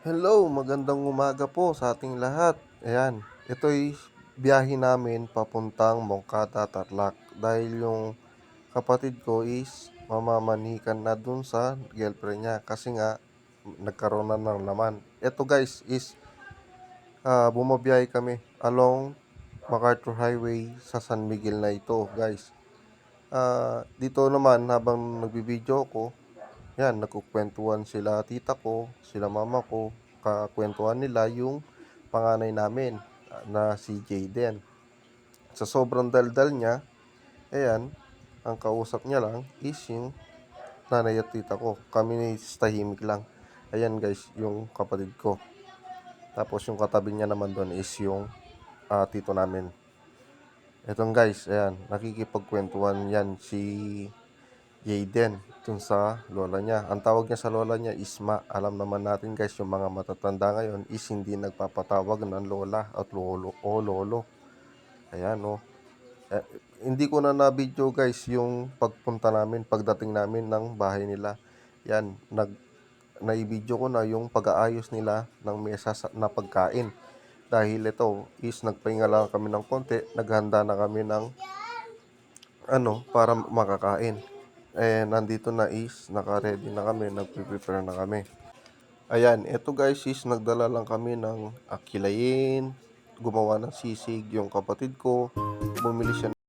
Hello, magandang umaga po sa ating lahat. Ayan, ito'y biyahe namin papuntang Moncada, Tarlac. Dahil yung kapatid ko is mamamanikan na dun sa girlfriend niya kasi nga nagkaroon na ng laman. Ito guys is bumabiyahe kami along MacArthur Highway sa San Miguel na ito guys. Dito naman habang nagbibideo ko, yan, nagkukwentuhan sila tita ko, sila mama ko, kakwentuhan nila yung panganay namin na si Jayden. Sa sobrang daldal niya, ayan, ang kausap niya lang is yung nanay at tita ko. Kami ni tahimik lang. Ayan guys, yung kapatid ko. Tapos yung katabi niya naman doon is yung tito namin. Etong guys, ayan, nakikipagkwentuhan yan si Jayden dun sa lola niya. Ang tawag niya sa lola niya is Ma. Alam naman natin guys, yung mga matatanda ngayon is hindi nagpapatawag ng lola at lolo o lolo. Ayan o. Eh, hindi ko na na-video guys yung pagpunta namin, pagdating namin ng bahay nila. Yan, na-video ko na yung pag-aayos nila ng mesa na pagkain. Dahil ito is nagpahinga lang kami ng konti, naghanda na kami ng para makakain. Nandito na is naka-ready na kami, nagpe-prepare na kami. Ayan, eto guys is nagdala lang kami ng akilayin, gumawa ng sisig yung kapatid ko, bumili siya